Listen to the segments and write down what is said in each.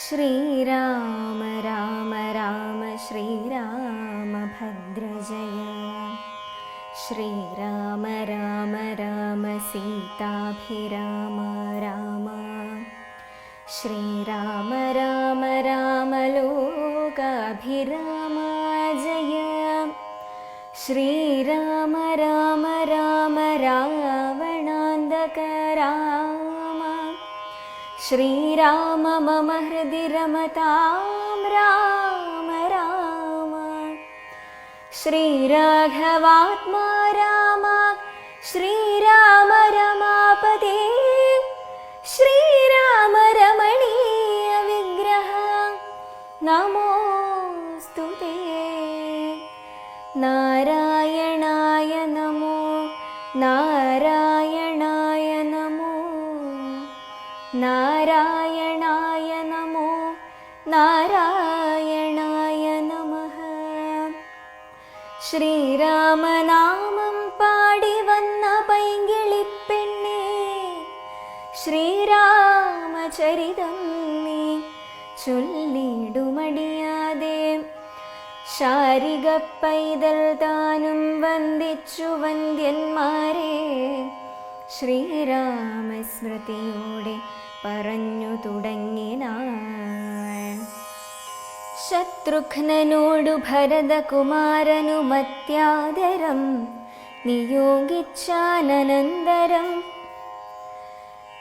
ശ്രീരാമ രാമ രാമ ശ്രീരാമഭദ്രജയ. ശ്രീരാമ രാമ രാമ സീതാഭിരാമ രാമ. ശ്രീരാമ രാമ രാമ ലോകാഭിരാമ ജയ. ശ്രീരാമ രാമ രാമ രാവണാന്തക രാമ. ശ്രീരാമ മമ ഹൃദി രമതാം രാമ രാമ. ശ്രീരാഘവാത്മാ രാമ ശ്രീരാമ രമാപതേ. ശ്രീരാമ രമണീയ വിഗ്രഹ നമോസ്തുതേ. നാരായണായ നമോ നാരായണായ നമോ നാരായണായ നമോ നാരായണായ നമഃ. ശ്രീരാമനാമം പാടി വന്ന പൈങ്കിളിപ്പെണ്ണേ, ശ്രീരാമചരിതം നീ ചൊല്ലിടുമടിയാതെ. ശാരിക പൈതൽ താനും വന്ദിച്ചു വന്ദ്യന്മാരെ, ശ്രീരാമസ്മൃതിയോടെ പറഞ്ഞു തുടങ്ങിനാൾ. ശത്രുഘ്നനോടു ഭരതകുമാരനുമത്യാദരം നിയോഗിച്ചാനന്തരം,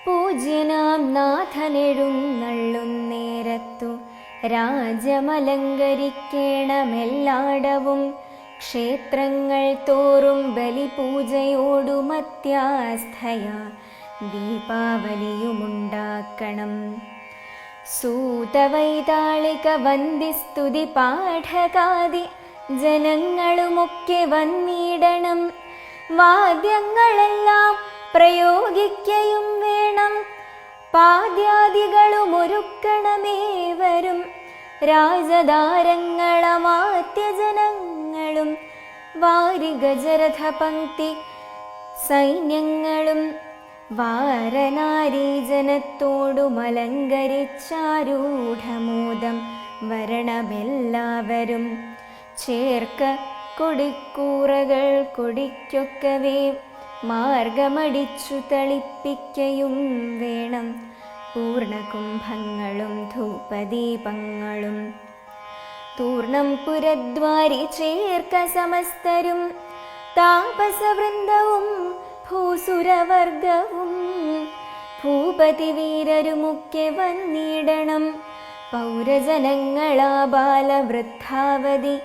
പൂജ്യനാം നാഥനെഴുന്നള്ളുന്നേരത്തു രാജ്യമലങ്കരിക്കേണമെല്ലാടവും. ക്ഷേത്രങ്ങൾ തോറും ബലിപൂജയോടു മധ്യാസ്ഥയാ ദീപാവലിയുമുണ്ടാക്കണം. സൂതവൈതാളിക വന്ദിസ്തുതി പാഠകാദി ജനങ്ങളുമൊക്കെ വന്നിടണം. വാദ്യങ്ങളെല്ലാം പ്രയോഗിക്കയും വേണം. പാദ്യാദികളുമൊരുക്കണമേവരും. രാജധാരങ്ങളമാത്യജനങ്ങളും വാരിഗജരഥ പങ്ക്തി സൈന്യങ്ങളും വാരനാരീജനത്തോടുമലങ്കരിച്ചാരൂഢമോദം വരണമെല്ലാവരും. ചേർക്ക കൊടിക്കൂറകൾ കൊടിക്കൊക്കവേ മാർഗമടിച്ചു തളിപ്പിക്കയും വേണം. പൂർണ്ണകുംഭങ്ങളും ധൂപദീപങ്ങളും തൂർണം പുരദ്വാരി ചേർക്ക സമസ്തരും. താപസവൃന്ദവും ഭൂസുരവർഗവും ഭൂപതി വീരരുമൊക്കെ വന്നിടണം. പൗരജനങ്ങളാ ബാലവൃദ്ധാവധി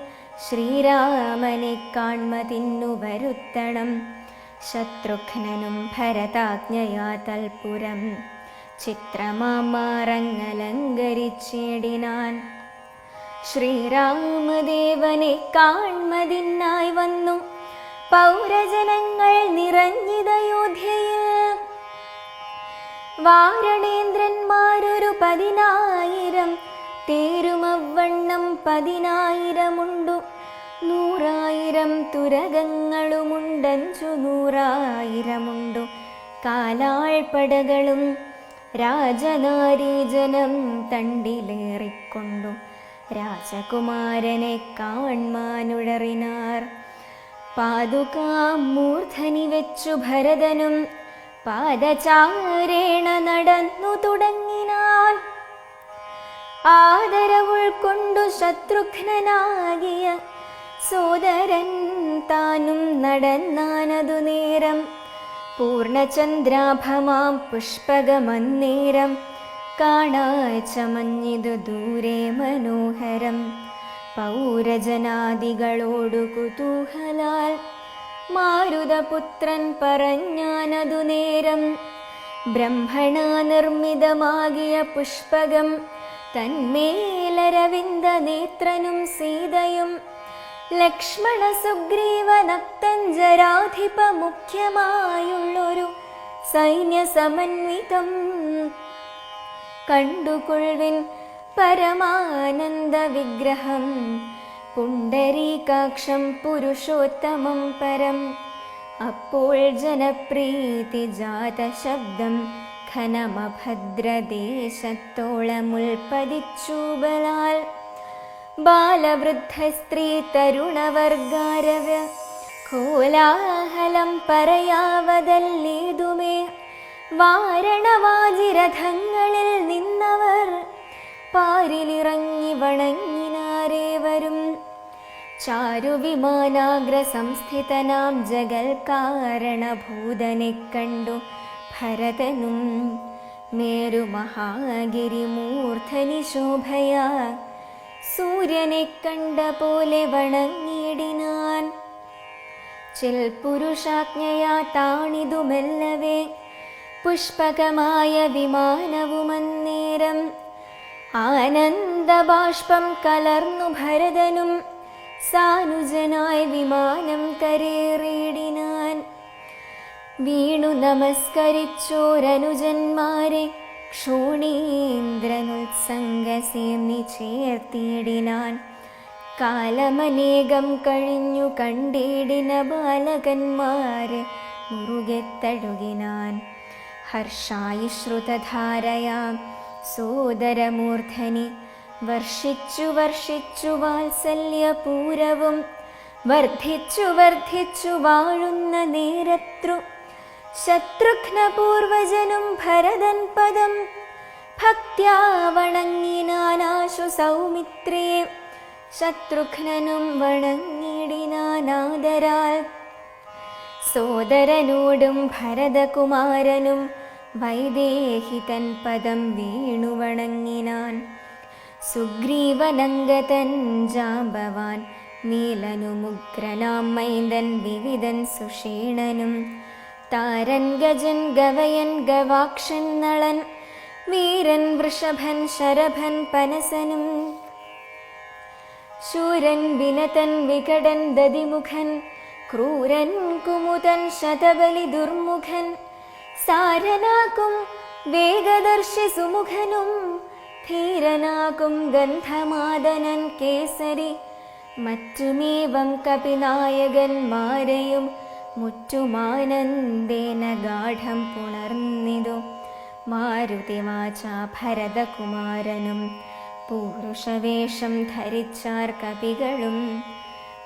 ശ്രീരാമനെ കാൺമതിന്നു വരുത്തണം. ശത്രുഘ്നനും ഭരതാജ്ഞയാ തൽപുരം ചിത്രമാറങ്ങലങ്കരിച്ചിടിനാൻ. ശ്രീരാമദേവനെ കാൺമതിനായി വന്നു പൗരജനങ്ങൾ നിറഞ്ഞിതയോധ്യയിൽ. വാരണേന്ദ്രന്മാരൊരു 10,000 തേരുമവണ്ണം 10,000 100,000 തുരകങ്ങളുമുണ്ടഞ്ചു 100,000 കാലാൾപ്പടകളും രാജനാരീജനം തണ്ടിലേറിക്കൊണ്ടു രാജകുമാരനെ കാൺമാനുഴറിനാർ. പാതുകാം മൂർധനി വെച്ചു ഭരതനും പാദചാരേണ നടന്നു തുടങ്ങിനാൻ. ആദരവുൾക്കൊണ്ടു ശത്രുഘ്നനാകിയ സോദരൻ താനും നടന്നാനതു നേരം. പൂർണ്ണചന്ദ്രാഭമാം പുഷ്പകമന്നേരം കാണായി ചമഞ്ഞിതു ദൂരെ മനോഹരം. പൗരജനാദികളോടു കുതൂഹലാൽ മാരുതപുത്രൻ പറഞ്ഞാനതു നേരം. ബ്രഹ്മണാ നിർമ്മിതമാകിയ പുഷ്പകം തന്മേലരവിന്ദ നേത്രനും സീതയും. ലക്ഷ്മണ സുഗ്രീവ നക്തഞ്ജരാധിപ മുഖ്യമായുള്ളൊരു സൈന്യസമന്വിതം. കണ്ടുകൊള്ളിൻ പരമാനന്ദ വിഗ്രഹം. പുണ്ടരീകാക്ഷം പുരുഷോത്തമം പരം. അപ്പോൾ ജനപ്രീതി ജാത ശബ്ദം ഖനമഭദ്രദേശത്തോളമുൽപ്പതിച്ചു ബലാൽ ബാലവൃദ്ധ സ്ത്രീ തരുണവർഗാരവ കോലാഹലം പറയാവതല്ലേതുമേ. വാരണവാജിരഥങ്ങളിൽ നിന്നവർ പാരിലിറങ്ങി വണങ്ങിനാരേവരും. ചാരുവിമാനാഗ്രസംസ്ഥിതനാം ജഗൽക്കാരണഭൂതനെ കണ്ടു ഭരതനും മേരുമഹാഗിരിമൂർധനി ശോഭയാ സൂര്യനെ കണ്ട പോലെ വണങ്ങിയിടിനാൻ. ചിൽപുരുഷാജ്ഞയാ താണിതു മെല്ലവേ പുഷ്പകമായ വിമാനവുമന്നേരം. ആനന്ദബാഷ്പം കലർന്നു ഭരതനും സാനുജനായി വിമാനം കരേറിയിടിനാൻ. വീണു നമസ്കരിച്ചോരനുജന്മാരെ ക്ഷോണീന്ദ്രനുത്സംഗസേന്നി ചേർത്തിയിടിനാൻ. കാലമനേകം കഴിഞ്ഞു കണ്ടിടിന ബാലകന്മാരെ മുറുകെ തഴുകിനാൻ. ഹർഷായി ശ്രുതധാരയാം സോദരമൂർധനി വർഷിച്ചു വർഷിച്ചു വാത്സല്യപൂരവും വർദ്ധിച്ചു വർദ്ധിച്ചു വാഴുന്ന നേരത്രു ശത്രുഘ്നപൂർവജനും ഭരതൻ പദം ഭക്ത്യാ വണങ്ങിനാനാശു സൗമിത്രിയെ. ശത്രുഘ്നനും വണങ്ങിടിനാനാദരാൽ സോദരനോടും ഭരതകുമാരനും വൈദേഹിതൻ പദം വീണു വണങ്ങിനാൻ. സുഗ്രീവനംഗതൻ ജാമ്പവാൻ നീലനുമുഗ്രനാം മൈന്ദൻ വിവിധൻ സുഷേണനും താരൻ ഗജൻ ഗവയൻ ഗവാക്ഷൻ നളൻ വീരൻ വൃഷഭൻ ശരഭൻ പനസനും ശൂരൻ വിനതൻ വികടൻ ദതിമുഖൻ ക്രൂരൻ കുമുദൻ ശതബലി ദുർമുഖൻ സാരനാകും വേഗദർശി സുമുഖനും ധീരനാകും ഗന്ധമാദനൻ കേസരി മറ്റുമേവം കപിനായകന്മാരെയും മുറ്റുമാനന്ദേന ഗാഠം പുണർന്നിതു. മാരുതിവാച ഭരതകുമാരനും പൂരുഷവേഷം ധരിച്ചാർ കപികളും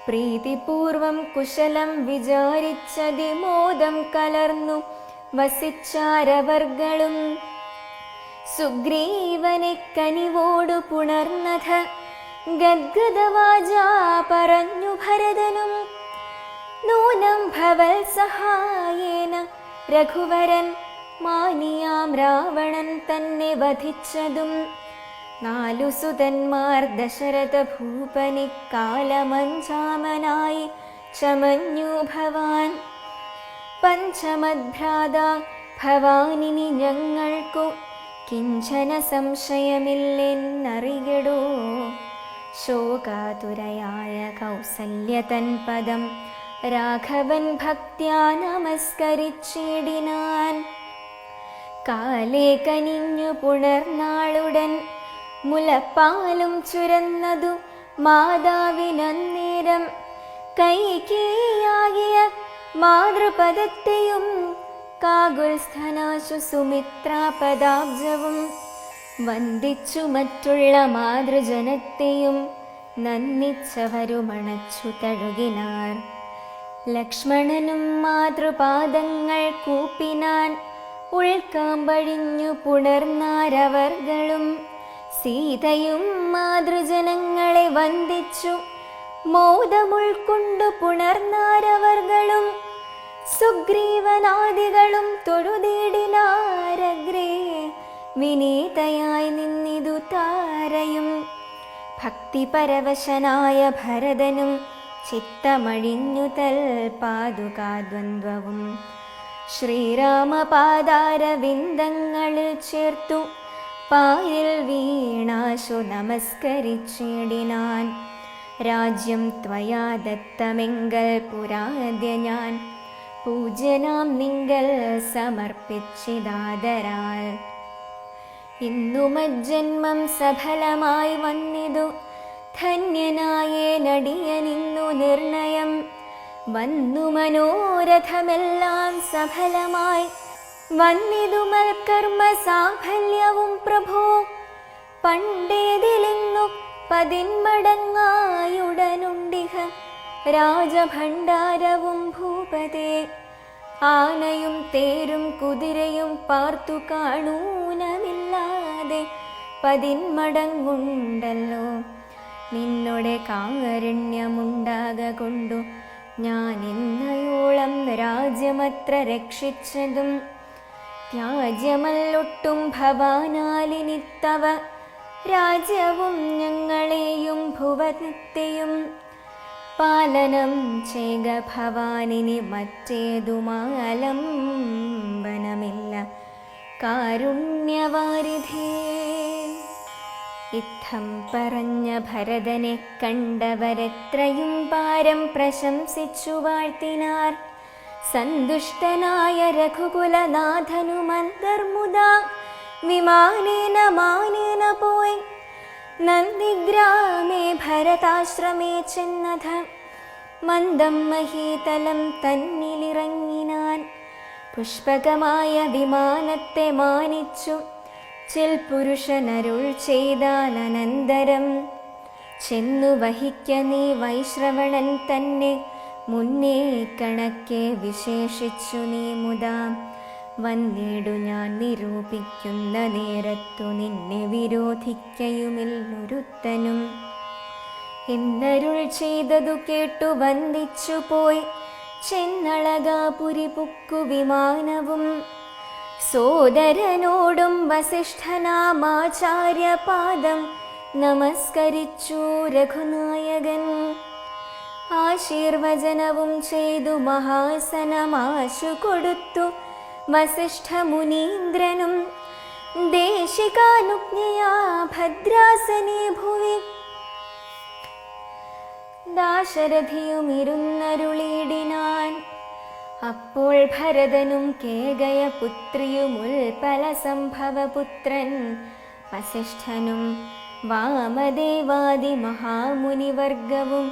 പ്രീതിപൂർവം കുശലം വിചാരിച്ചതിമോദം കലർന്നു വസിച്ചാരവർകളും. സുഗ്രീവനെ കനിവോടു പുണർന്നഥ ഗദ്ഗദവാച പറഞ്ഞു ഭരതനും നൂനം ഭവൽ സഹായേന രഘുവരൻ മാനിയാം രാവണൻ തന്നെ വധിച്ചതും. 4 സുതന്മാർ ദശരഥ ഭൂപനിക്കാലമഞ്ചാമനായി ചമഞ്ഞു ഭവാൻ. പഞ്ചമദ്ഭ്രാത ഭവാനിനി ഞങ്ങൾക്കു കിഞ്ചന സംശയമില്ലെന്നറിയടോ. ശോകാതുരയായ കൗസല്യതൻ പദം രാഘവൻ ഭക്ത്യാ നമസ്കരിച്ചിടിനാൻ. കാലേ കനിഞ്ഞു പുണർനാളുടൻ മുലപ്പാലും ചുരന്നതു മാതാവിനന്നേരം. കൈകേയിയാകിയ മാതൃപദത്തെയും കാകുൽസ്ഥനാശു സുമിത്രാപദാബ്ജവും വന്ദിച്ചു മറ്റുള്ള മാതൃജനത്തെയും നന്ദിച്ചവരുമണച്ചു തഴുകിനാർ. ലക്ഷ്മണനും മാതൃപാദങ്ങൾ കൂപ്പിനാൻ. ഉൾക്കാമ്പഴിഞ്ഞു പുണർന്നാരവർകളും സീതയും മാതൃജനങ്ങളെ വന്ദിച്ചു മോദമുൾക്കൊണ്ടു പുണർന്നാരവർകളും. സുഗ്രീവനാദികളും തൊഴുതീടിനാരഗ്രേ വിനീതയായി നിന്നിതു താരയും. ഭക്തിപരവശനായ ഭരതനും ചിത്തമഴിഞ്ഞു തൽ പാതുകാദ്വന്ദ്വവും ശ്രീരാമപാദാരവിന്ദങ്ങളിൽ ചേർത്തു പായിൽ വീണാശു നമസ്കരിച്ചിടിനാൻ. രാജ്യം ത്വയാ ദത്തമെങ്കൽ പുരാദ്യ ഞാൻ പൂജ്യനാം നിങ്കൽ സമർപ്പിച്ചിതാദരാൽ. ഇന്നു മജ്ജന്മം സഫലമായി വന്നിതു ധന്യനായേ നടിയനിന്നു നിർണയം. വന്നു മനോരഥമെല്ലാം സഫലമായി വന്നിതു മൽക്കർമ്മ സാഫല്യവും പ്രഭോ, പണ്ടേതിലിന്നു 10 മടങ്ങായുടനുണ്ടിഹ രാജഭണ്ഡാരവും ഭൂപതേ. ആനയും തേരും കുതിരയും പാർത്തു കാണൂനമില്ലാതെ 10 മടങ്ങുണ്ടല്ലോ. നിന്നോടെ കാരുണ്യമുണ്ടാക കൊണ്ടു ഞാൻ ഇന്നയോളം രാജ്യമത്ര രക്ഷിച്ചതും, ത്യാജ്യമല്ലൊട്ടും ഭവാനാലിനിത്തവ രാജ്യവും ഞങ്ങളെയും ഭുവനത്തെയും പാലനം ചെയ്ക ഭവാനിനി മറ്റേതുമാലംബനമില്ല കാരുണ്യവാരിധേ. ഇത്തം പറഞ്ഞ ഭരതനെ കണ്ടവരെത്രയും പാരം പ്രശംസിച്ചു വാഴ്ത്തിനാർ. സന്തുഷ്ടനായ രഘുകുലനാഥനു മന്ദർമുദാ വിമാനേന മാനേന പോയി നന്ദിഗ്രാമേ ഭരതാശ്രമേ ചെന്നഥ മന്ദം മഹീതലം തന്നിലിറങ്ങിനാൻ. പുഷ്പകമായ വിമാനത്തെ മാനിച്ചു ചിൽപുരുഷനരുൾ ചെയ്താലനന്തരം, ചെന്നു വഹിക്ക നീ വൈശ്രവണൻ തന്നെ മുന്നേ കണക്കെ വിശേഷിച്ചു നീ മുതാ. വന്നിടു ഞാൻ നിരൂപിക്കുന്ന നേരത്തു നിന്നെ വിരോധിക്കയുമില്ലൊരുത്തനും. എന്നരുൾ ചെയ്തതു കേട്ടു വന്ദിച്ചു പോയി ചെന്നളകാപുരി പുക്കു വിമാനവും. സോദരനോടും വസിഷ്ഠനാമാചാര്യപാദം നമസ്കരിച്ചു രഘുനായകൻ. ആശീർവചനവും ചെയ്തു മഹാസനമാശു കൊടുത്തു വസിഷ്ഠ മുനീന്ദ്രനും. ദേശികാനുജ്ഞയാ ഭദ്രാസനേ ഭുവി ദാശരഥിയുമിരുന്നരുളിയിടിനാൻ. അപ്പോൾ ഭരതനും കേകയ പുത്രിയുമുൽപല സംഭവപുത്രൻ വസിഷ്ഠനും വാമദേവാദി മഹാമുനിവർഗവും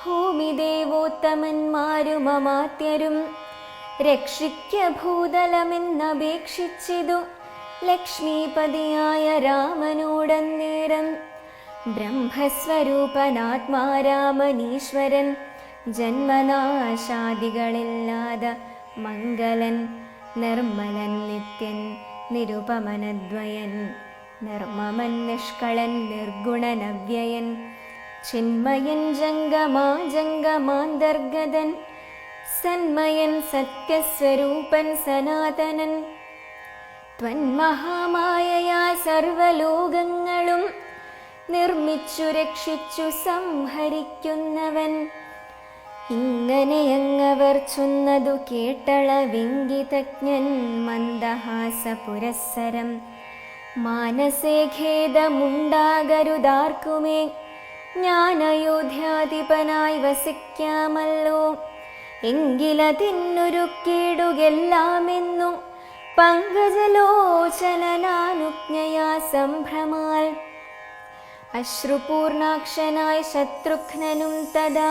ഭൂമിദേവോത്തമന്മാരും അമാത്യരും രക്ഷിക്ക ഭൂതലമെന്നപേക്ഷിച്ചിതു ലക്ഷ്മീപതിയായ രാമനോടന്നേരം. ബ്രഹ്മസ്വരൂപനാത്മാരാമനീശ്വരൻ ജന്മനാശാദികളില്ലാതെ മംഗലൻ നിർമ്മലൻ നിത്യൻ നിരുപമനദ്വയൻ നിർമ്മമൻ നിഷ്കളൻ നിർഗുണനവ്യയൻ ചിന്മയൻ ജംഗമാന്തർഗതൻ സന്മയൻ സത്യസ്വരൂപൻ സനാതനൻ. ത്വന്മഹാമായയാ സർവലോകങ്ങളും നിർമ്മിച്ചു രക്ഷിച്ചു സംഹരിക്കുന്നവൻ. ഇങ്ങനെയങ്ങവർ ചൊന്നതു കേട്ടളവിംഗിതജ്ഞൻ മന്ദഹാസ പുരസ്സരം. മാനസേ ഖേദമുണ്ടാകരുതാർക്കുമേ, ഞാൻ അയോധ്യാധിപനായി വസിക്കാമല്ലോ. എങ്കിലതിന്നൊരുക്കിടുകെല്ലാമെന്നു പങ്കജലോചനാനുജ്ഞയാ സംഭ്രമാൽ. അശ്രുപൂർണാക്ഷനായ ശത്രുഘ്നനും തഥാ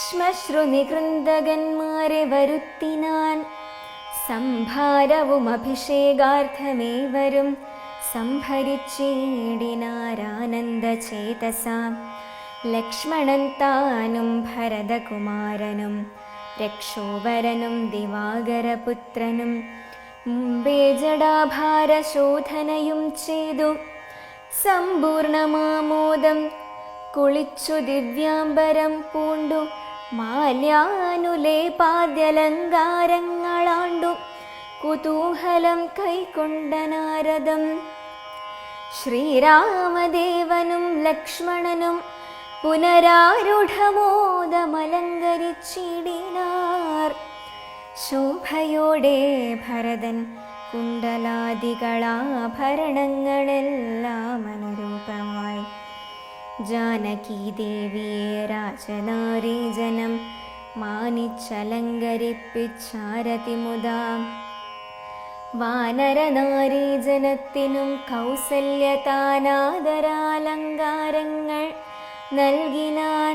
ശ്മശ്രുനികൃന്ദകന്മാരെ വരുത്തിനാൻ. സംഭാരവും അഭിഷേകാർത്ഥമേവരും സംഭരിച്ചിടിനാരാനന്ദചേതസാ. ലക്ഷ്മണൻ താനും ഭരതകുമാരനും രക്ഷോവരനും ദിവാകരപുത്രനും മുമ്പേ ജടാഭാരശോധനയും ചെയ്തു സമ്പൂർണമാമോദം കുളിച്ചു ദിവ്യാംബരം പൂണ്ടു മാല്യാനുലേപാദ്യലങ്കാരങ്ങളാണ്ടു കുതൂഹലം കൈക്കൊണ്ട നാരദം. ശ്രീരാമദേവനും ലക്ഷ്മണനും പുനരാരൂഢമോദമലങ്കരിച്ചിടിനാർ. ശോഭയോടെ ഭരതൻ കുണ്ടലാദികളാഭരണങ്ങളെല്ലാം അനുരൂപമായി ജാനകീദേവിയെ രാജനാരീജനം മാനിച്ചലങ്കരിപ്പിച്ചാരതിമുദാ. വാനരനാരീജനത്തിനും കൗസല്യതാനാദരാലങ്കാരങ്ങൾ നൽകിനാൻ.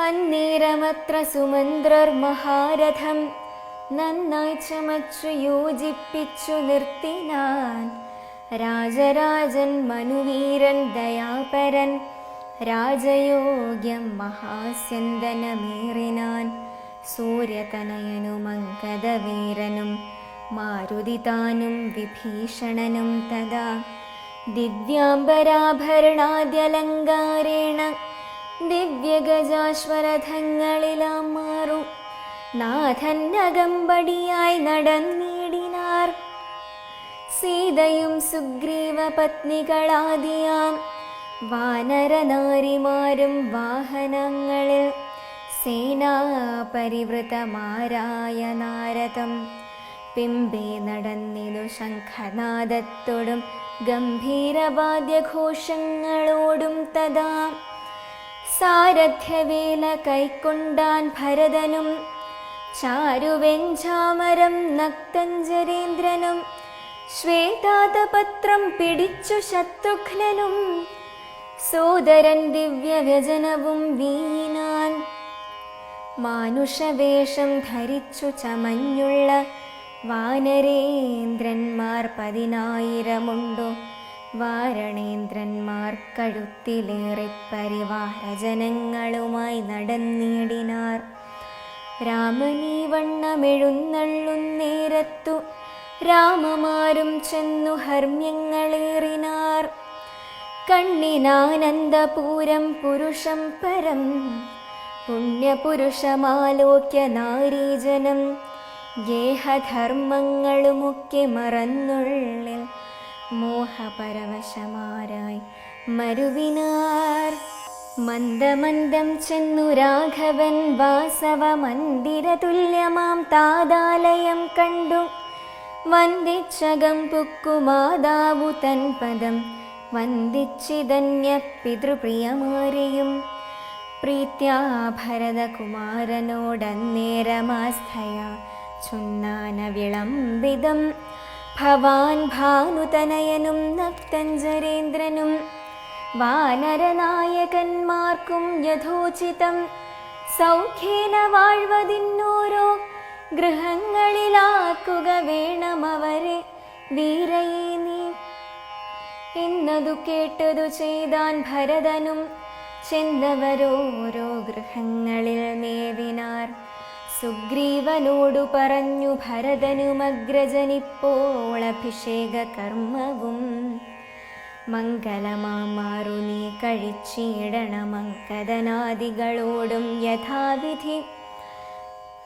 അന്നേരമത്ര സുമന്ത്രർ മഹാരഥം നന്നായി ചമച്ചു യോജിപ്പിച്ചു നിർത്തിനാൻ. രാജരാജൻ മനുവീരൻ ദയാപരൻ രാജയോഗ്യം മഹാസ്യന്തനമേറിനാൻ. സൂര്യതനയനും അങ്കദവീരനും മാരുതിതാനും വിഭീഷണനും തഥാ ദിവ്യാംബരാഭരണാദ്യലങ്കാരേണ ദിവ്യഗജാശ്വരഥങ്ങളിലാം മാറും നാഥന്നകമ്പടിയായി നടന്നിടിനാർ. സീതയും സുഗ്രീവ പത്നികളാദിയാം വാനരനാരിമാരും വാഹനങ്ങളിൽ സേനാപരിവൃതമാരായ നാരദം പിമ്പേ നടന്നിതു ശംഖനാദത്തോടും ഗംഭീരവാദ്യഘോഷങ്ങളോടും തഥാ. സാരഥ്യവേല കൈക്കൊണ്ടാൻ ഭരതനും ചാരുവെഞ്ചാമരം നക്തഞ്ചരേന്ദ്രനും ശ്വേതാതപത്രം പിടിച്ചു ശത്രുഘ്നനും സോദരൻ ദിവ്യവ്യജനവും വീണാൻ. മാനുഷവേഷം ധരിച്ചു ചമഞ്ഞുള്ള വാനരേന്ദ്രന്മാർ 10,000 വാരണേന്ദ്രന്മാർ കഴുത്തിലേറെ പരിവാരജനങ്ങളുമായി നടന്നിടിനാർ. രാമനീ വണ്ണമെഴുന്നള്ളുന്നേരത്തു രാമമാരും ചെന്നു ഹർമ്മ്യങ്ങളേറിനാർ. കണ്ണിനാനന്ദപൂരം പുരുഷം പരം പുണ്യപുരുഷമാലോക്യ നാരീജനം ഗേഹധർമ്മങ്ങളുമൊക്കെ മറന്നുള്ളിൽ മോഹപരവശമാരായി മരുവിനാർ. മന്ദമന്ദം ചെന്നു രാഘവൻ വാസവ മന്ദിരതുല്യമാം താതാലയം കണ്ടു. വന്ദിച്ചകം പുക്കുമാതാവു തൻ പദം വന്ദിച്ചിതന്യ പിതൃപ്രിയമാരെയും. പ്രീത്യാ ഭരതകുമാരനോടന്നേരമാസ്ഥയ ചുന്നാന വിളംബിതം ഭവാൻ ഭാനുതനയനും നക്തഞ്ചരേന്ദ്രനും വാനരനായകന്മാർക്കും യഥോചിതം സൗഖ്യേന വാഴ്വതിന്നോരോ ഗൃഹങ്ങളിലാക്കുക വേണമവരെ വീരയേ നീ. എന്നതു കേട്ടതു ചെയ്താൻ ഭരതനും ചെന്നവരോരോ ഗൃഹങ്ങളിൽ മേവിനാർ. സുഗ്രീവനോടു പറഞ്ഞു ഭരതനുമഗ്രജനിപ്പോൾ അഭിഷേക കർമ്മവും മംഗളമാമാറു നീ കഴിച്ചിടണമങ്കദനാദികളോടും യഥാവിധി.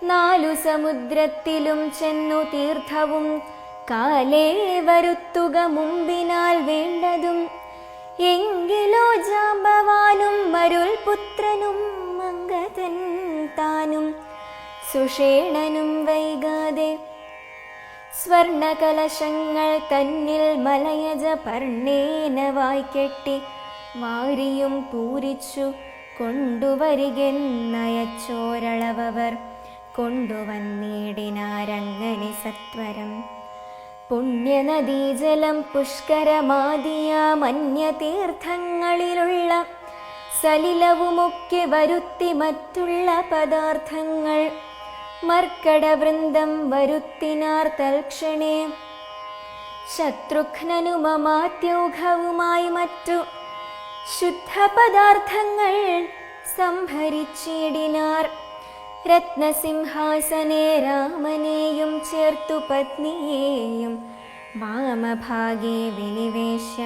4 സമുദ്രത്തിലും ചെന്നു തീർത്ഥവും കാലേ വരുത്തുക മുമ്പിനാൽ വേണ്ടതും. എങ്കിലോ ജാമ്പവാനും മരുൾപുത്രനും മംഗതൻ താനും സുഷേണനും വൈകാതെ സ്വർണകലശങ്ങൾ തന്നിൽ മലയജ പർണേന വായ്ക്കെട്ടി വാരിയും പൂരിച്ചു കൊണ്ടുവരികെന്നയച്ചോരളവർ കൊണ്ടുവന്നിടിനാരങ്ങനെ സത്വരം. പുണ്യനദീജലം പുഷ്കരമാദിയാമന്യതീർത്ഥങ്ങളിലുള്ള സലിലവുമൊക്കെ വരുത്തി മറ്റുള്ള പദാർത്ഥങ്ങൾ മർക്കടവൃന്ദം വരുത്തിനാർ തൽക്ഷണേ. ശത്രുഘ്നനുമമാത്യൗഘവുമായി മറ്റു ശുദ്ധപദാർത്ഥങ്ങൾ സംഭരിച്ചിടിനാർ. രത്നസിംഹാസനെ രാമനെയും ചേർത്തു പത്നിയെയും വാമഭാഗേ വിനിവേശ്യ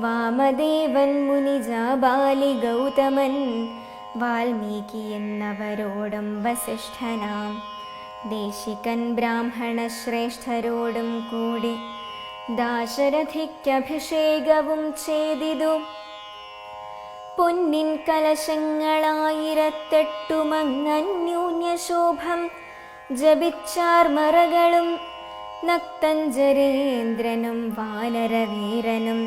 വാമദേവൻ മുനിജാബാലി ഗൗതമൻ വാൽമീകി എന്നവരോടും വസിഷ്ഠനാം ദേശികൻ ബ്രാഹ്മണ ശ്രേഷ്ഠരോടും കൂടി ദാശരഥിക്കഭിഷേകവും ചെയ്തിതു. പൊന്നിൻ കലശങ്ങളായിരത്തെട്ടുമങ്ങന്യൂന്യശോഭം ജപിച്ചാർ മറകളും. നക്തഞ്ചരേന്ദ്രനും വാനരവീരനും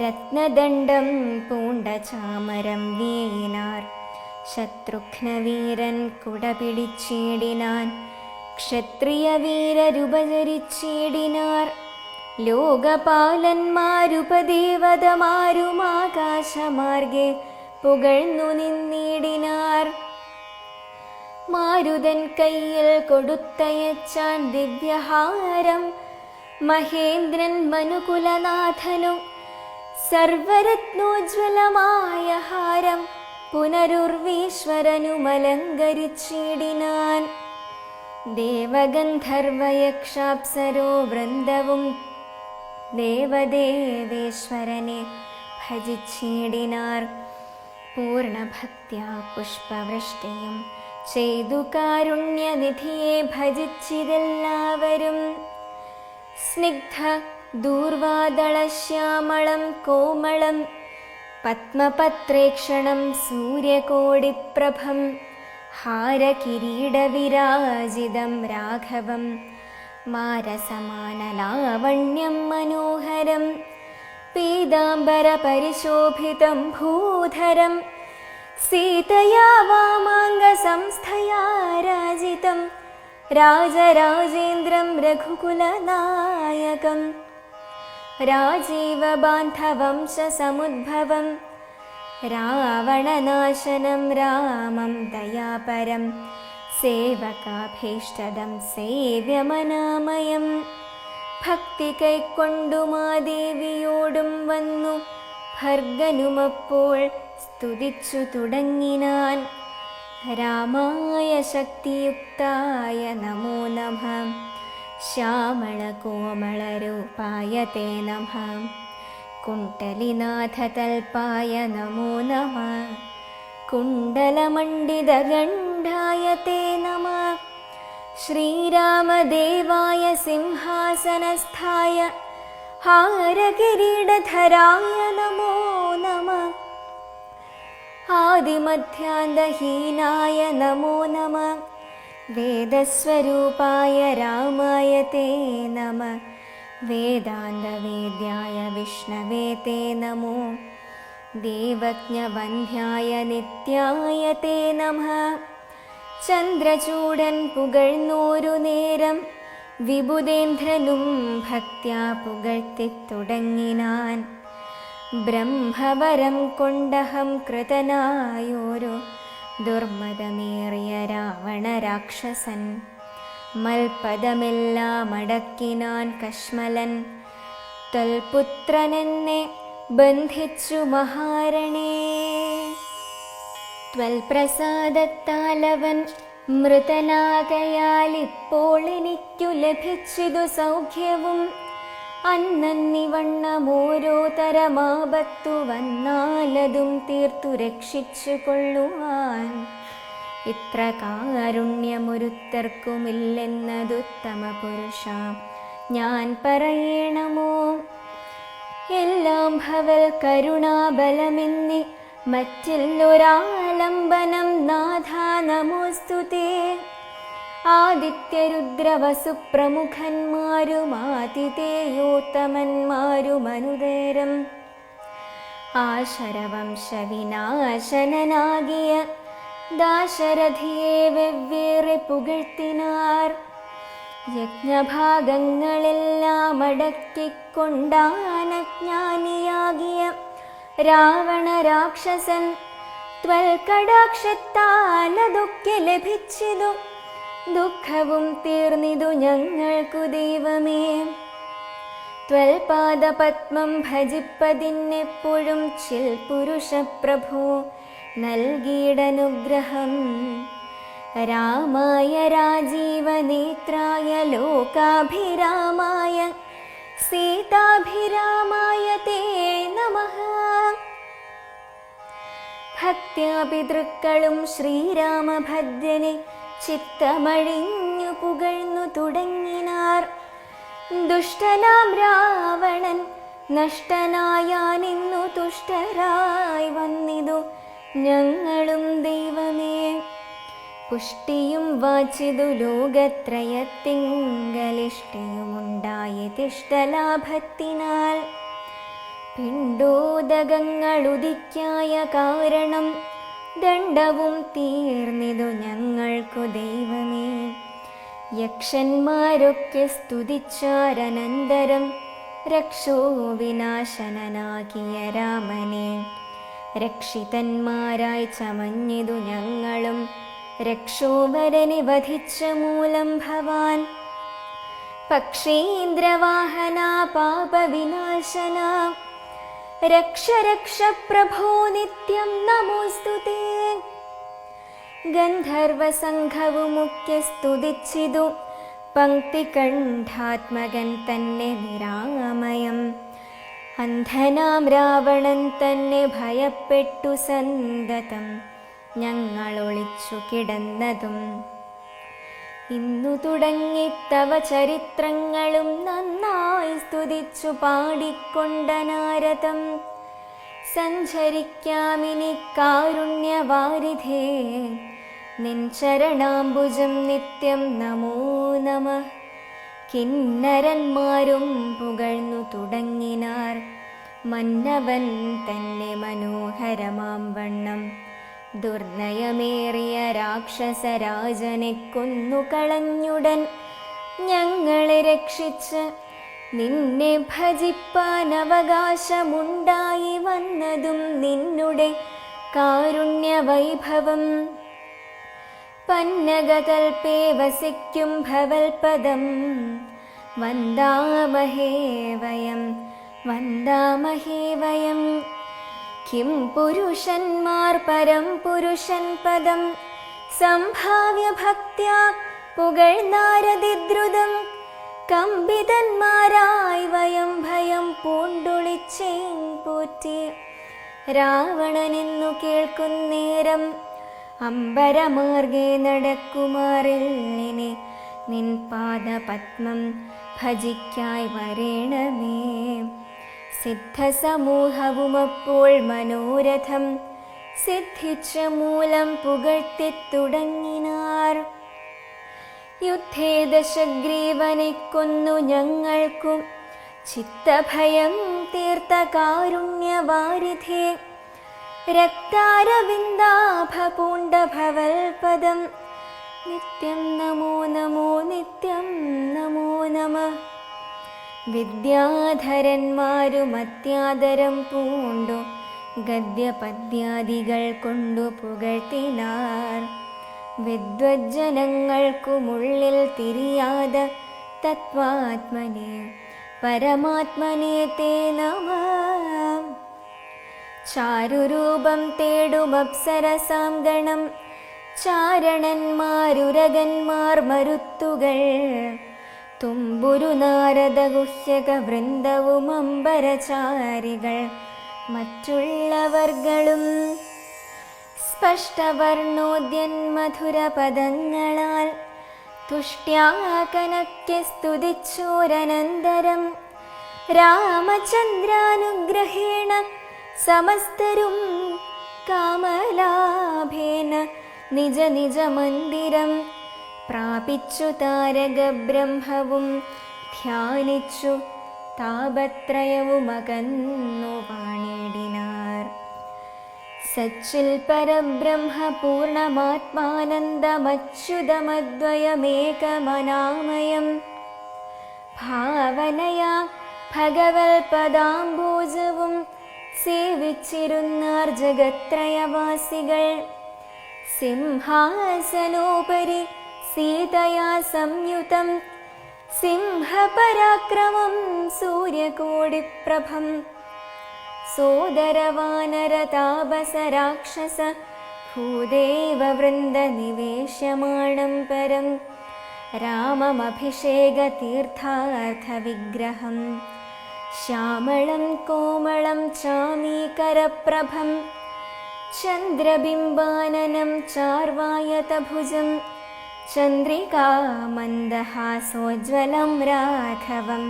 രത്നദണ്ഡം പൂണ്ട ചാമരം വീണാർ. ശത്രുഘ്നവീരൻ കുട പിടിച്ചിടിനാൻ. ക്ഷത്രിയവീരരുപചരിച്ചിടിനാർ. ലോകപാലന്മാരുപദേവതമാരുമാകാശമാർഗെ പുകഴ്ന്നു നിന്നിടിനാർ. മാരുതൻ കയ്യിൽ കൊടുത്തയച്ചാൻ ദിവ്യഹാരം. മഹേന്ദ്രൻ മനുകുലനാഥനു സർവരത്നോജ്വലമായ ഹാരം പുനരുർവീശ്വരനുമലങ്കരിച്ചിടിനാൻ. ദേവഗന്ധർവയക്ഷാപ്സരോ വൃന്ദവും ദേവദേവേശ്വരനെ ഭജിച്ചിടിനാർ. പൂർണ്ണഭക്ത്യാ പുഷ്പവൃഷ്ടിയും ചെയ്തു കാരുണ്യനിധിയെ ഭജിച്ചിതെല്ലാവരും. സ്നിഗ്ധ ദൂർവാദളശ്യാമളം കോമളം പത്മപത്രേക്ഷണം സൂര്യകോടിപ്രഭം ഹാരകിരീടവിരാജിതം രാഘവം മാരസമാനലാവണ്യം മനോഹരം പീതാംബരപരിശോഭിതം ഭൂധരം സീതയാ വാമാംഗസംസ്ഥയാ രാജിതം രാജരാജേന്ദ്രം രഘുകുലനായകം രാജീവബാന്ധവംശസമുദ്ഭവം രാവണനാശനം രാമം ദയാപരം സേവകാഭീഷ്ടദം സേവ്യമനാമയം. ഭക്തി കൈക്കൊണ്ടു മാദേവിയോടും വന്നു ഭർഗനുമപ്പോൾ സ്തുതിച്ചു തുടങ്ങിനാൻ. രാമായ ശക്തിയുക്തായ നമോ നമഃ ശ്യാമളകോമളരൂപായ തേ നമഃ കുണ്ഡലിനാഥതൽപായ നമോ നമഃ കുണ്ഡലമണ്ഡിതഗണ്ഡായ തേ നമഃ ശ്രീരാമദേവായ സിംഹാസനസ്ഥായ ഹാരകിരീടധരായ നമോ നമഃ ആദിമധ്യാന്തഹീനായ നമോ നമഃ വേദസ്വരൂപായ രാമായ തേ നമഃ വേദാന്തവേദ്യായ വിഷ്ണവേ തേ നമോ ദേവജ്ഞവന്ധ്യായ നിത്യായ തേ നമഃ. ചന്ദ്രചൂടൻ പുകഴ്ന്നോരു നേരം വിബുധേന്ദ്രനും ഭക്ത്യാ പുകഴ്ത്തിത്തുടങ്ങിനാൻ. ബ്രഹ്മവരം കൊണ്ടഹം കൃതനായോരു ദുർമതമേറിയ രാവണ രാക്ഷസൻ മൽപദമെല്ലാം അടക്കിനാൻ കശ്മലൻ. ത്വൽപുത്രനെന്നെ ബന്ധിച്ചു മഹാരണേ ത്വൽപ്രസാദത്താലവൻ മൃതനാകയാൽ ഇപ്പോൾ എനിക്കു ലഭിച്ചിതു സൗഖ്യവും. അന്നന്നിവണ്ണമോരോ തരമാപത്തു വന്നാലതും തീർത്തു രക്ഷിച്ചു കൊള്ളുവാൻ ഇത്ര കാരുണ്യമൊരുത്തർക്കുമില്ലെന്നതുത്തമ പുരുഷ ഞാൻ പറയണമോ. എല്ലാം ഭവൽ കരുണാബലമെന്നി മറ്റില്ലൊരാലംബനം നാഥ നമോസ്തുതേ. ആദിത്യരുദ്രവസുപ്രമുഖന്മാരും ആതിഥേയോത്തമന്മാരുമനുദേരം ആശരവംശവിനാശനനാകിയ ദാശരഥിയെ വെവ്വേറെ പുകഴ്ത്തിനാർ. യജ്ഞഭാഗങ്ങളെല്ലാം അടക്കിക്കൊണ്ടാനജ്ഞാനിയാകിയ രാവണ രാക്ഷസൻ ത്വൽകടാക്ഷത്താലതൊക്കെ ലഭിച്ചിതു. ദുഃഖവും തീർന്നിതു ഞങ്ങൾക്കു ദൈവമേ. ത്വൽപാദപത്മം ഭജിപ്പതിനെപ്പോഴും ചിൽ പുരുഷപ്രഭോ നൽകിയിടനുഗ്രഹം. രാമായ രാജീവനേത്രായ ലോകാഭിരാമായ സീതാഭിരാമായ തേ നമഃ. ഭക്ത്യാ പിതൃക്കളും ശ്രീരാമഭദ്രനെ ചിത്തമഴിഞ്ഞു പുകഴ്ന്നു തുടങ്ങിനാർ. ദുഷ്ടനാം രാവണൻ നഷ്ടനായാനിന്നു തുഷ്ടരായി വന്നിതു ഞങ്ങളും ദൈവമേ. പുഷ്ടിയും വാച്ചിതു ലോകത്രയത്തിങ്കലിഷ്ടിയുമുണ്ടായതിഷ്ടലാഭത്തിനാൽ. പിണ്ടോദകങ്ങളുദിക്കായ കാരണം ദണ്ഡവും തീർന്നിതു ഞങ്ങൾക്കു ദൈവമേ. യക്ഷന്മാരൊക്കെ സ്തുതിച്ചാരനന്തരം രക്ഷോ വിനാശനനാകിയ രാമനെ. രക്ഷിതന്മാരായി ചമഞ്ഞിതു ഞങ്ങളും രക്ഷോവരനെ വധിച്ച മൂലം ഭവാൻ. പക്ഷീന്ദ്രവാഹന പാപവിനാശന രക്ഷ രക്ഷ പ്രഭോ നിത്യം നമോസ്തുതേ. ഗന്ധർവസംഘവുമൊക്കെ സ്തുതിച്ചിതു പങ്ക്തികണ്ഠാത്മകൻ തന്നെ നിരാമയം. അന്ധനാം രാവണൻ തന്നെ ഭയപ്പെട്ടു സന്തതം ഞങ്ങൾ ഒളിച്ചു കിടന്നതും. ഇന്നു തുടങ്ങി തവ ചരിത്രങ്ങളും നന്നായി സ്തുതിച്ചു പാടിക്കൊണ്ട നാരദം. സഞ്ചരിക്കാമിനി കാരുണ്യവാരിധേ നിൻ ചരണാംബുജം നിത്യം നമോ നമഃ. കിന്നരന്മാരും പുകഴ്ന്നു തുടങ്ങിനാർ മന്നവൻ തന്നെ മനോഹരമാം വണ്ണം. ദുർനയമേറിയ രാക്ഷസരാജനെ കൊന്നുകളഞ്ഞുടൻ ഞങ്ങളെ രക്ഷിച്ച് നിന്നെ ഭജിപ്പാൻ അവകാശമുണ്ടായി വന്നതും നിന്നുടെ കാരുണ്യവൈഭവം. പന്നഗതൽപേ വസിക്കും ഭവൽപദം വന്ദാമഹേ വയം വന്ദാമഹേ വയം. കിം പുരുഷന്മാർ പരം പുരുഷൻ പദം സംഭാവ്യ ഭക്ത്യാ പുകഴ്ന്നാരതിദ്രുതം. കമ്പിതന്മാരായി വയം ഭയം പൂണ്ടൊളിച്ചേൻ പോറ്റി. രാവണനെന്നു കേൾക്കുന്നേരം അമ്പരമാർഗേ നടക്കുമാറില്ലിനി നിൻ പാദപത്മം ഭജിക്കായി വരേണമേ. സിദ്ധസമൂഹവുമപ്പോൾ മനോരഥം സിദ്ധിച്ച മൂലം പുകഴ്ത്തിത്തുടങ്ങിനാർ. യുദ്ധേ ദശഗ്രീവനെ കൊന്നു ഞങ്ങൾക്കും ചിത്തഭയം തീർത്ത കാരുണ്യവാരിധേ. രക്താരവിന്ദാഭ പൂണ്ട ഭവൽപദം നിത്യം നമോ നമോ നിത്യം നമോ നമഃ. വിദ്യാധരന്മാരും അത്യാദരം പൂണ്ടു ഗദ്യപദ്യാദികൾ കൊണ്ടു പുകഴ്ത്തിനാർ. വിദ്വജ്ജനങ്ങൾക്കുമുള്ളിൽ തിരിയാതെ തത്വാത്മനെ പരമാത്മനെ തേ നമഃ. ചാരുരൂപം തേടും അപ്സരസാം ഗണം ചാരണന്മാരുരകന്മാർ മരുത്തുകൾ. തുമ്പുരു നാരദ ഗുഹ്യക വൃന്ദവും അമ്പരചാരികൾ മറ്റുള്ളവർകളും. സ്പഷ്ടവർണോദ്യൻ മധുര പദങ്ങളാൽ തുഷ്ട്യാകനക്കെ സ്തുതിച്ചോരനന്തരം. രാമചന്ദ്രാനുഗ്രഹേണ സമസ്തരും കാമലാഭേന നിജ നിജ മന്ദിരം പ്രാപിച്ചു. താരകബ്രഹ്മവും ധ്യാനിച്ചു താപത്രയവുമകന്നു വാണിടിനാർ. സച്ചിൽ പരബ്രഹ്മ പൂർണ്ണമാത്മാനന്ദമച്യുതമദ്വയമേകമനാമയം. ഭാവനയാ ഭഗവൽപദാംബോജവും സേവിച്ചിരുന്നാർ ജഗത്രയവാസികൾ. സിംഹാസനോപരി സീതയാ സംയുതം സിംഹപരാക്രമം സൂര്യകോടിപ്രഭം. സോദരവാനരതാപസരാക്ഷസ ഭൂദേവവൃന്ദനിവേശ്യമാണം പരം. രാമമഭിഷേകതീർത്ഥാർത്ഥവിഗ്രഹം ശ്യാമളം കോമളം ചാമീകരപ്രഭം. ചന്ദ്രബിംബാനനം ചാർവായതഭുജം ചന്ദ്രികാമന്ദഹാസോജ്വലം രാഘവം.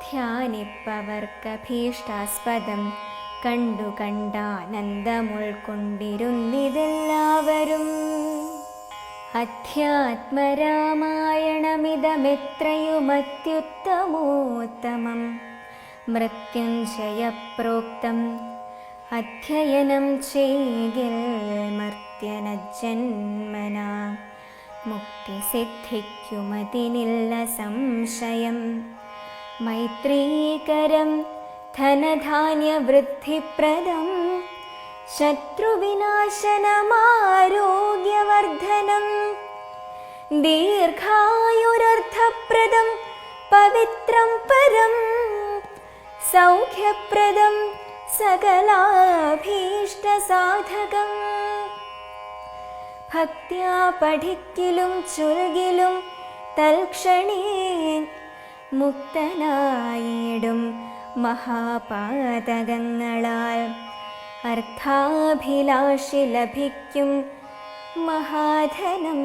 ധ്യാനിപ്പവർക്കഭീഷ്ടാസ്പദം കണ്ടു കണ്ടാനന്ദമുൾക്കൊണ്ടിരുന്നിതെല്ലാവരും. അധ്യാത്മരാമായണമിതമെത്രയുമത്യുത്തമോത്തമം. മൃത്യുഞ്ജയപ്രോക്തം അധ്യയനം ചെയ്തിൽ മർത്യനജന്മന മുക്തി സിദ്ധിക്കുമതിനില്ല സംശയം. മൈത്രീകരം ധനധാന്യവൃദ്ധിപ്രദം ശത്രുവിനാശനമാരോഗ്യവർദ്ധനം ദീർഘായുരർത്ഥപ്രദം പവിത്രം പരം സൗഖ്യപ്രദം സകലാഭീഷ്ടസാധകം. ഭക്ത്യാ പഠിക്കിലും ചൊൽകിലും തൽക്ഷണേ മുക്തനായിടും മഹാപാതകങ്ങളാൽ അർത്ഥാഭിലാഷി ലഭിക്കും മഹാധനം.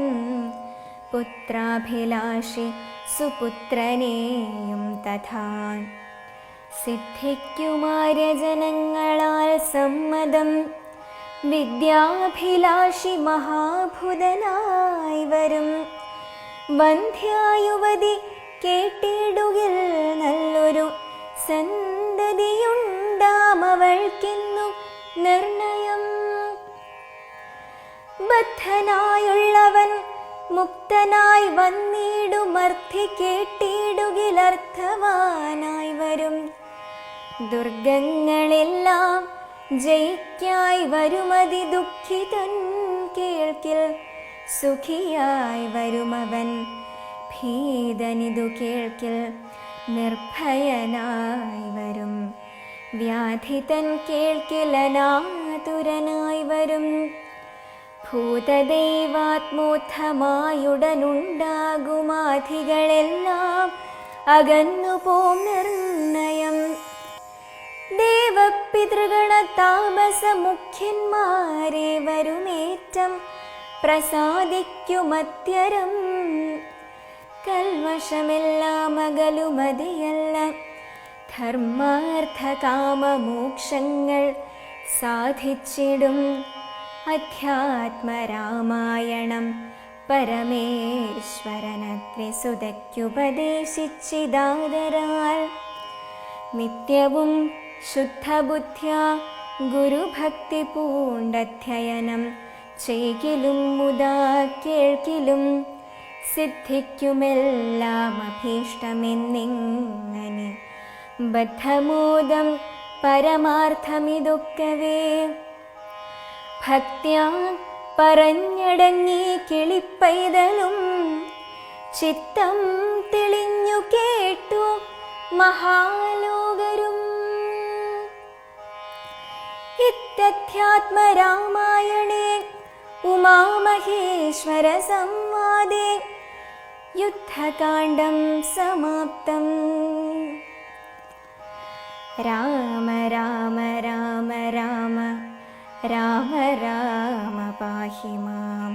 പുത്രാഭിലാഷി സുപുത്രനെയും തഥാ സിദ്ധിക്കുമാര്യജനങ്ങളാൽ സമ്മതം. വിദ്യാഭിലാഷി മഹാഭുതനായി വരും. വന്ധ്യായുവതി കേട്ടിടുകിൽ നല്ലൊരു സന്തതിയുണ്ടാമവൾക്കെന്നു നിർണയം. ബദ്ധനായുള്ളവൻ മുക്തനായി വന്നിടുമർത്ഥി കേട്ടിടുകിലർത്ഥവാനായി വരും. ദുർഗങ്ങളെല്ലാം ജയിക്കായി വരുമതി ദുഃഖിതൻ കേൾക്കിൽ സുഖിയായി വരുമവൻ. ഭീതനിതു കേൾക്കിൽ നിർഭയനായി വരും. വ്യാധിതൻ കേൾക്കിൽ അനാതുരനായി വരും. ഭൂതദൈവാത്മോത്ഥമായുടനുണ്ടാകുമാധികളെല്ലാം അകന്നുപോം നിർണയം. ദേവപിതൃഗണ താമസ മുഖ്യന്മാരെ വരുമേറ്റം പ്രസാദിക്കുമത്യരം. കൽവശമെല്ലാം അകലുമതിയല്ല ധർമാർത്ഥ കാമമോക്ഷങ്ങൾ സാധിച്ചിടും. അധ്യാത്മരാമായണം പരമേശ്വരനത്രിസുതയ്ക്കുപദേശിച്ചിതാദരാൽ നിത്യവും ശുദ്ധബുദ്ധ്യാ ഗുരുഭക്തി പൂണ്ടധ്യയനം ചെയ്കിലും മുതാ കേൾക്കിലും സിദ്ധിക്കുമെല്ലാം അഭീഷ്ടമെന്നിങ്ങനെ. ബദ്ധമോദം പരമാർത്ഥമിതൊക്കവേ ഭക്ത്യാ പറഞ്ഞടങ്ങി കിളിപ്പൈതലും ചിത്തം തെളിഞ്ഞു കേട്ടു മഹാലോകരും. ഇത്യധ്യാത്മരാമായണേ ഉമാമഹേശ്വര സംവാദേ യുദ്ധകാണ്ഡം സമാപ്തം. രാമ രാമ രാമ രാമ രാമ രാമ പാഹി മാം.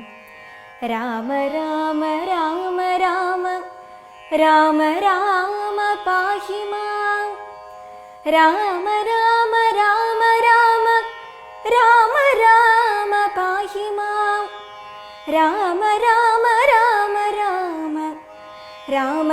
രാമ രാമ രാമ രാമ രാമ രാമ പാഹി മാം. രാമ രാമ രാമ രാമ രാമ രാമ പാഹി മാം. രാമ രാമ രാമ രാമ രാമ രാമ